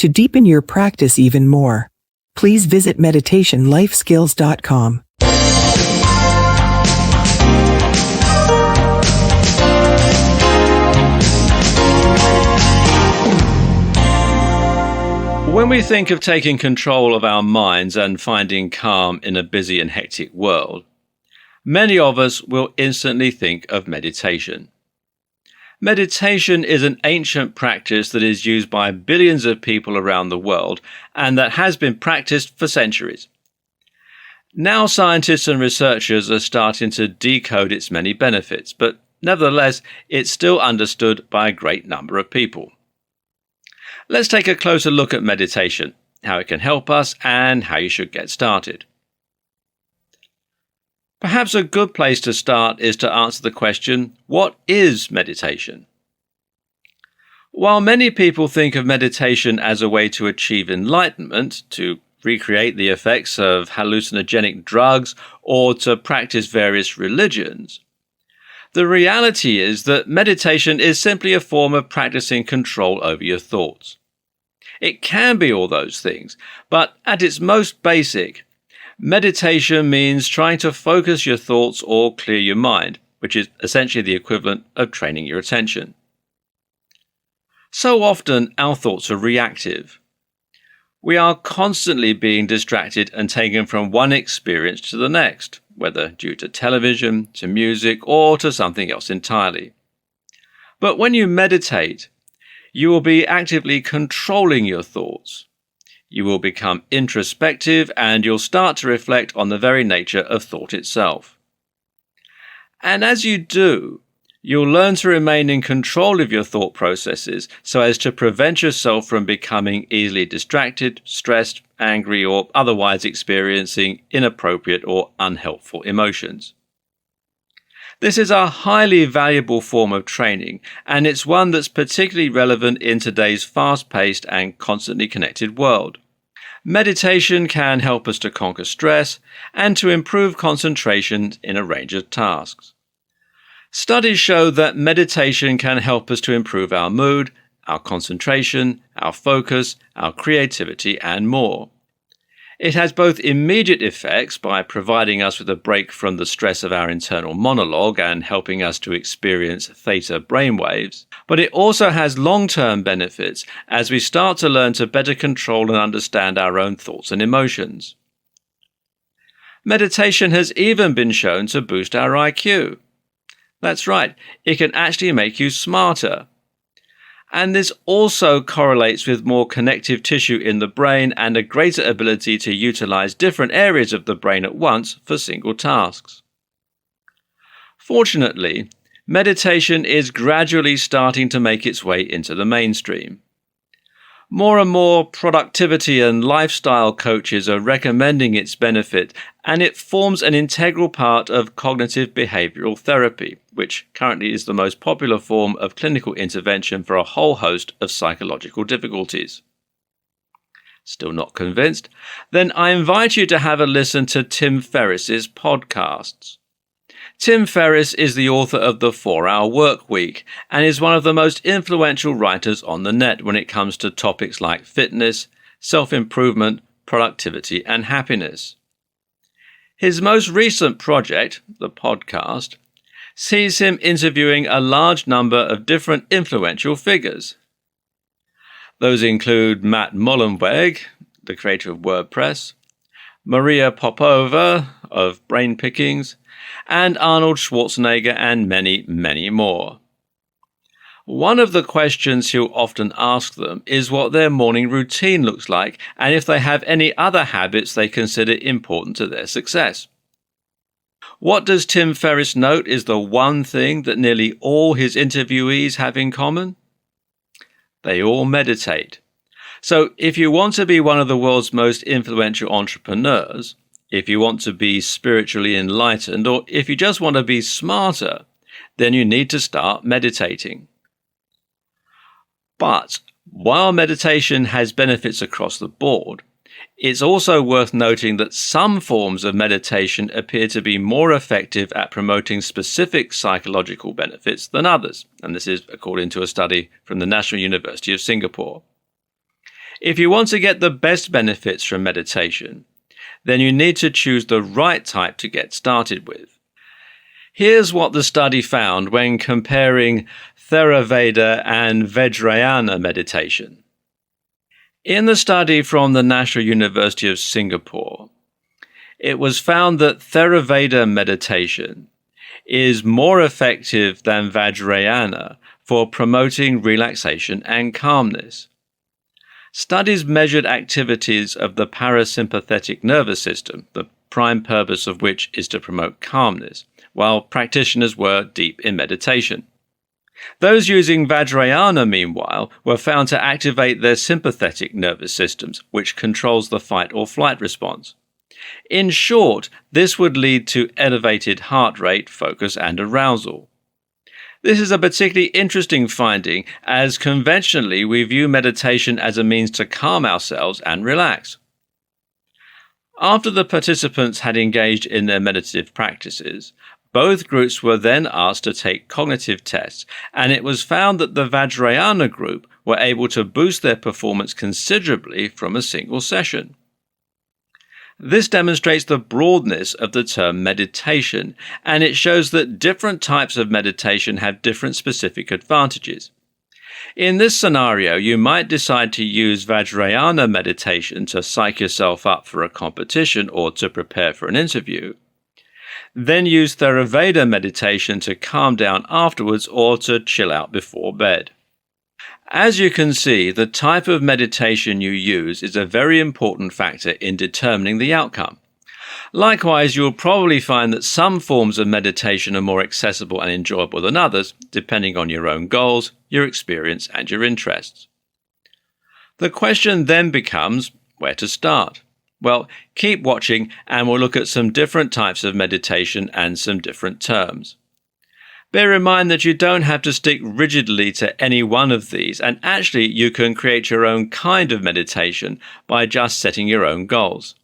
To deepen your practice even more, please visit meditationlifeskills.com. When we think of taking control of our minds and finding calm in a busy and hectic world, many of us will instantly think of meditation. Meditation is an ancient practice that is used by billions of people around the world and that has been practiced for centuries. Now scientists and researchers are starting to decode its many benefits, but nevertheless, it's still understood by a great number of people. Let's take a closer look at meditation, how it can help us, and how you should get started. Perhaps a good place to start is to answer the question, what is meditation? While many people think of meditation as a way to achieve enlightenment, to recreate the effects of hallucinogenic drugs, or to practice various religions, the reality is that meditation is simply a form of practicing control over your thoughts. It can be all those things, but at its most basic, meditation means trying to focus your thoughts or clear your mind, which is essentially the equivalent of training your attention. So often our thoughts are reactive. We are constantly being distracted and taken from one experience to the next, whether due to television, to music, or to something else entirely. But when you meditate, you will be actively controlling your thoughts. You will become introspective and you'll start to reflect on the very nature of thought itself. And as you do, you'll learn to remain in control of your thought processes so as to prevent yourself from becoming easily distracted, stressed, angry, or otherwise experiencing inappropriate or unhelpful emotions. This is a highly valuable form of training, and it's one that's particularly relevant in today's fast-paced and constantly connected world. Meditation can help us to conquer stress and to improve concentration in a range of tasks. Studies show that meditation can help us to improve our mood, our concentration, our focus, our creativity, and more. It has both immediate effects by providing us with a break from the stress of our internal monologue and helping us to experience theta brainwaves, but it also has long-term benefits as we start to learn to better control and understand our own thoughts and emotions. Meditation has even been shown to boost our IQ. That's right, it can actually make you smarter. And this also correlates with more connective tissue in the brain and a greater ability to utilize different areas of the brain at once for single tasks. Fortunately, meditation is gradually starting to make its way into the mainstream. More and more productivity and lifestyle coaches are recommending its benefit, and it forms an integral part of cognitive behavioral therapy, which currently is the most popular form of clinical intervention for a whole host of psychological difficulties. Still not convinced? Then I invite you to have a listen to Tim Ferriss's podcasts. Tim Ferriss is the author of The 4-Hour Workweek and is one of the most influential writers on the net when it comes to topics like fitness, self-improvement, productivity, and happiness. His most recent project, the podcast, sees him interviewing a large number of different influential figures. Those include Matt Mullenweg, the creator of WordPress, Maria Popova of Brain Pickings, and Arnold Schwarzenegger, and many, many more. One of the questions he'll often ask them is what their morning routine looks like and if they have any other habits they consider important to their success. What does Tim Ferriss note is the one thing that nearly all his interviewees have in common? They all meditate. So if you want to be one of the world's most influential entrepreneurs, if you want to be spiritually enlightened, or if you just want to be smarter, then you need to start meditating. But while meditation has benefits across the board, it's also worth noting that some forms of meditation appear to be more effective at promoting specific psychological benefits than others, and this is according to a study from the National University of Singapore. If you want to get the best benefits from meditation, then you need to choose the right type to get started with. Here's what the study found when comparing Theravada and Vajrayana meditation. In the study from the National University of Singapore, it was found that Theravada meditation is more effective than Vajrayana for promoting relaxation and calmness. Studies measured activities of the parasympathetic nervous system, the prime purpose of which is to promote calmness, while practitioners were deep in meditation. Those using Vajrayana, meanwhile, were found to activate their sympathetic nervous systems, which controls the fight or flight response. In short, this would lead to elevated heart rate, focus, and arousal. This is a particularly interesting finding, as conventionally we view meditation as a means to calm ourselves and relax. After the participants had engaged in their meditative practices, both groups were then asked to take cognitive tests, and it was found that the Vajrayana group were able to boost their performance considerably from a single session. This demonstrates the broadness of the term meditation, and it shows that different types of meditation have different specific advantages. In this scenario, you might decide to use Vajrayana meditation to psych yourself up for a competition or to prepare for an interview. Then use Theravada meditation to calm down afterwards or to chill out before bed. As you can see, the type of meditation you use is a very important factor in determining the outcome. Likewise, you'll probably find that some forms of meditation are more accessible and enjoyable than others, depending on your own goals, your experience, and your interests. The question then becomes where to start. Well, keep watching and we'll look at some different types of meditation and some different terms. Bear in mind that you don't have to stick rigidly to any one of these, and actually you can create your own kind of meditation by just setting your own goals.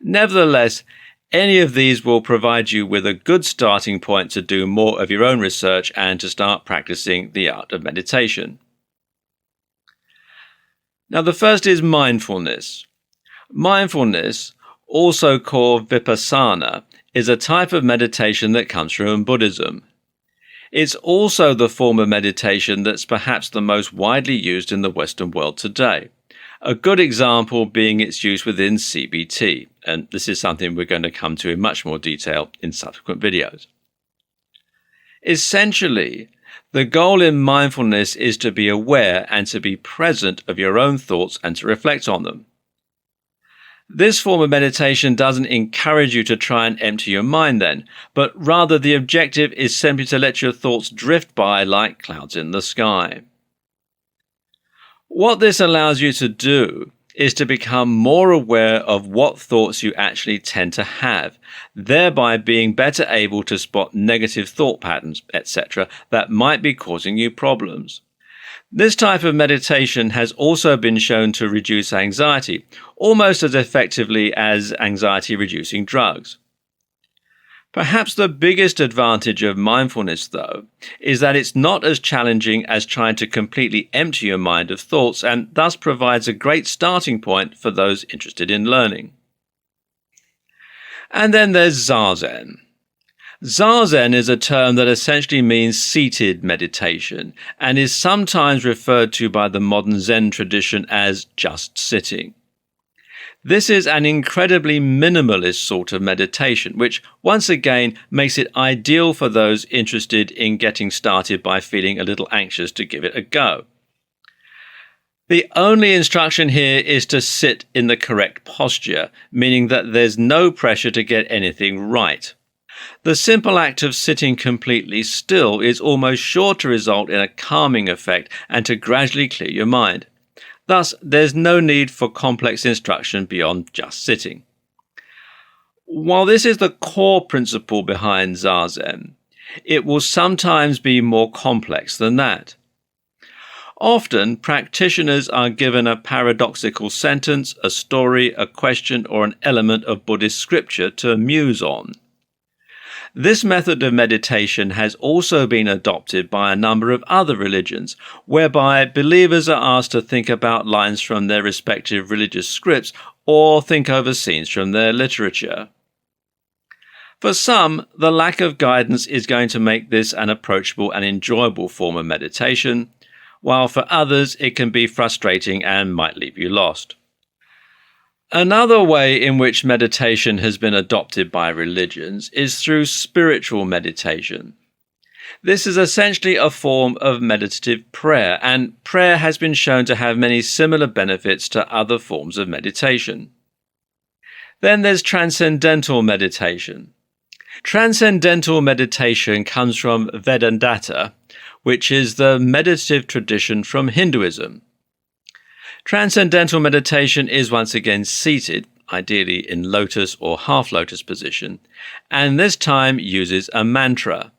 Nevertheless, any of these will provide you with a good starting point to do more of your own research and to start practicing the art of meditation. Now, the first is mindfulness. Mindfulness, also called vipassana, is a type of meditation that comes from Buddhism. It's also the form of meditation that's perhaps the most widely used in the Western world today. A good example being its use within CBT, and this is something we're going to come to in much more detail in subsequent videos. Essentially, the goal in mindfulness is to be aware and to be present of your own thoughts and to reflect on them. This form of meditation doesn't encourage you to try and empty your mind then, but rather the objective is simply to let your thoughts drift by like clouds in the sky. What this allows you to do is to become more aware of what thoughts you actually tend to have, thereby being better able to spot negative thought patterns, etc., that might be causing you problems. This type of meditation has also been shown to reduce anxiety, almost as effectively as anxiety-reducing drugs. Perhaps the biggest advantage of mindfulness, though, is that it's not as challenging as trying to completely empty your mind of thoughts, and thus provides a great starting point for those interested in learning. And then there's Zazen. Zazen is a term that essentially means seated meditation and is sometimes referred to by the modern Zen tradition as just sitting. This is an incredibly minimalist sort of meditation, which once again makes it ideal for those interested in getting started by feeling a little anxious to give it a go. The only instruction here is to sit in the correct posture, meaning that there's no pressure to get anything right. The simple act of sitting completely still is almost sure to result in a calming effect and to gradually clear your mind. Thus, there's no need for complex instruction beyond just sitting. While this is the core principle behind Zazen, it will sometimes be more complex than that. Often, practitioners are given a paradoxical sentence, a story, a question, or an element of Buddhist scripture to muse on. This method of meditation has also been adopted by a number of other religions, whereby believers are asked to think about lines from their respective religious scripts or think over scenes from their literature. For some, the lack of guidance is going to make this an approachable and enjoyable form of meditation, while for others it can be frustrating and might leave you lost. Another way in which meditation has been adopted by religions is through spiritual meditation. This is essentially a form of meditative prayer, and prayer has been shown to have many similar benefits to other forms of meditation. Then there's transcendental meditation. Transcendental meditation comes from Vedanta, which is the meditative tradition from Hinduism. Transcendental meditation is once again seated, ideally in lotus or half-lotus position, and this time uses a mantra.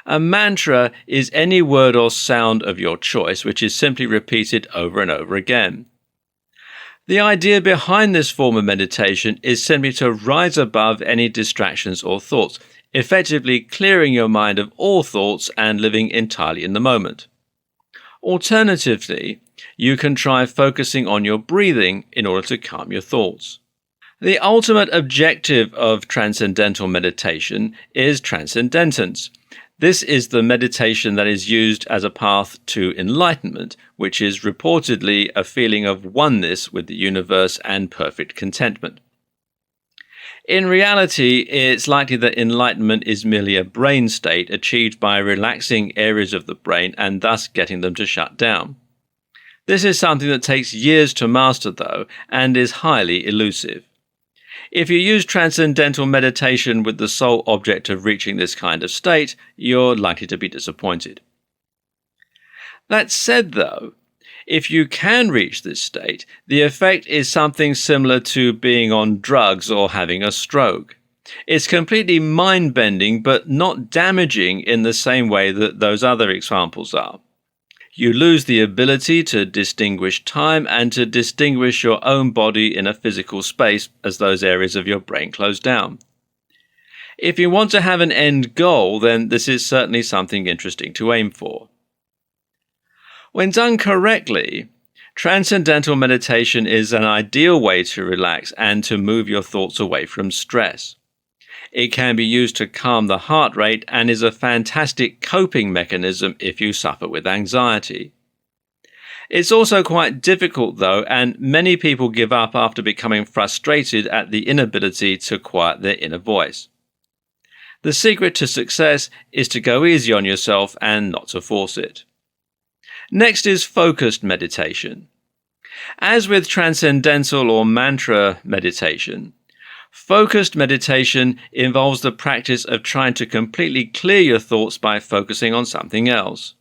A mantra is any word or sound of your choice, which is simply repeated over and over again. The idea behind this form of meditation is simply to rise above any distractions or thoughts, effectively clearing your mind of all thoughts and living entirely in the moment. Alternatively, you can try focusing on your breathing in order to calm your thoughts. The ultimate objective of transcendental meditation is transcendentance. This is the meditation that is used as a path to enlightenment, which is reportedly a feeling of oneness with the universe and perfect contentment. In reality, it's likely that enlightenment is merely a brain state achieved by relaxing areas of the brain and thus getting them to shut down. This is something that takes years to master, though, and is highly elusive. If you use transcendental meditation with the sole object of reaching this kind of state, you're likely to be disappointed. That said, though, if you can reach this state, the effect is something similar to being on drugs or having a stroke. It's completely mind-bending, but not damaging in the same way that those other examples are. You lose the ability to distinguish time and to distinguish your own body in a physical space as those areas of your brain close down. If you want to have an end goal, then this is certainly something interesting to aim for. When done correctly, transcendental meditation is an ideal way to relax and to move your thoughts away from stress. It can be used to calm the heart rate and is a fantastic coping mechanism if you suffer with anxiety. It's also quite difficult, though, and many people give up after becoming frustrated at the inability to quiet their inner voice. The secret to success is to go easy on yourself and not to force it. Next is focused meditation. As with transcendental or mantra meditation, focused meditation involves the practice of trying to completely clear your thoughts by focusing on something else.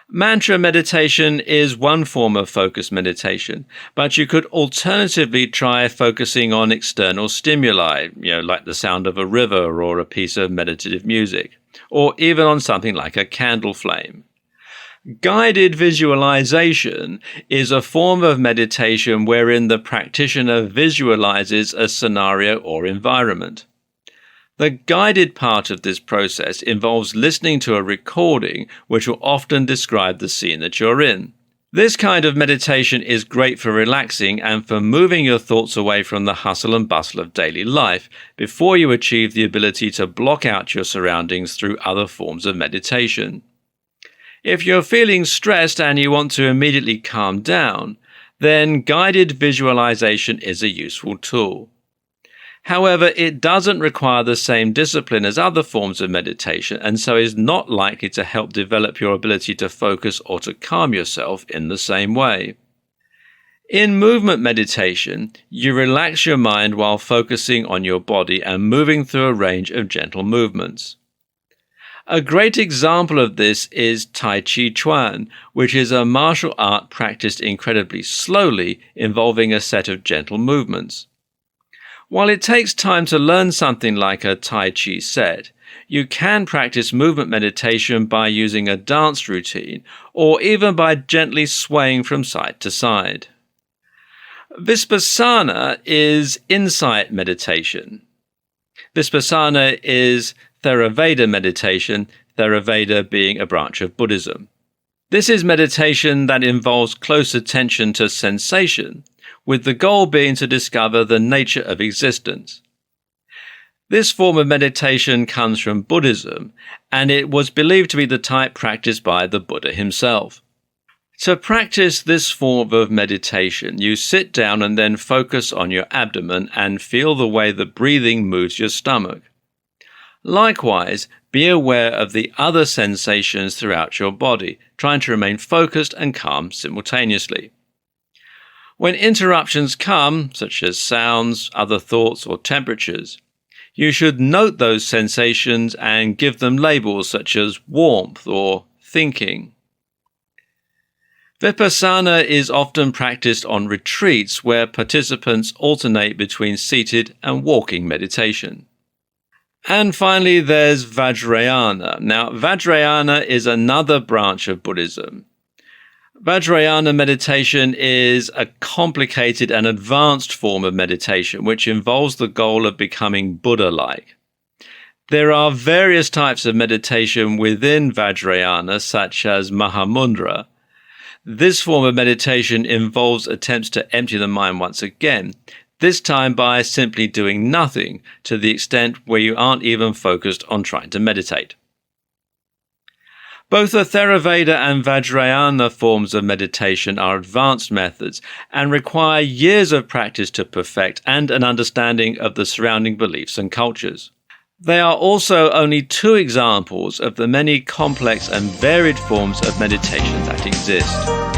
Mantra meditation is one form of focused meditation, but you could alternatively try focusing on external stimuli, like the sound of a river or a piece of meditative music, or even on something like a candle flame. Guided visualization is a form of meditation wherein the practitioner visualizes a scenario or environment. The guided part of this process involves listening to a recording which will often describe the scene that you're in. This kind of meditation is great for relaxing and for moving your thoughts away from the hustle and bustle of daily life before you achieve the ability to block out your surroundings through other forms of meditation. If you're feeling stressed and you want to immediately calm down, then guided visualization is a useful tool. However, it doesn't require the same discipline as other forms of meditation and so is not likely to help develop your ability to focus or to calm yourself in the same way. In movement meditation, you relax your mind while focusing on your body and moving through a range of gentle movements. A great example of this is Tai Chi Chuan, which is a martial art practiced incredibly slowly, involving a set of gentle movements. While it takes time to learn something like a Tai Chi set, you can practice movement meditation by using a dance routine or even by gently swaying from side to side. Vipassana is insight meditation. Vipassana is Theravada meditation, Theravada being a branch of Buddhism. This is meditation that involves close attention to sensation, with the goal being to discover the nature of existence. This form of meditation comes from Buddhism, and it was believed to be the type practiced by the Buddha himself. To practice this form of meditation, you sit down and then focus on your abdomen and feel the way the breathing moves your stomach. Likewise, be aware of the other sensations throughout your body, trying to remain focused and calm simultaneously. When interruptions come, such as sounds, other thoughts, or temperatures, you should note those sensations and give them labels such as warmth or thinking. Vipassana is often practiced on retreats where participants alternate between seated and walking meditation. And finally, there's Vajrayana. Now, Vajrayana is another branch of Buddhism. Vajrayana meditation is a complicated and advanced form of meditation which involves the goal of becoming Buddha-like. There are various types of meditation within Vajrayana, such as Mahamudra. This form of meditation involves attempts to empty the mind once again, this time by simply doing nothing to the extent where you aren't even focused on trying to meditate. Both the Theravada and Vajrayana forms of meditation are advanced methods and require years of practice to perfect and an understanding of the surrounding beliefs and cultures. They are also only two examples of the many complex and varied forms of meditation that exist.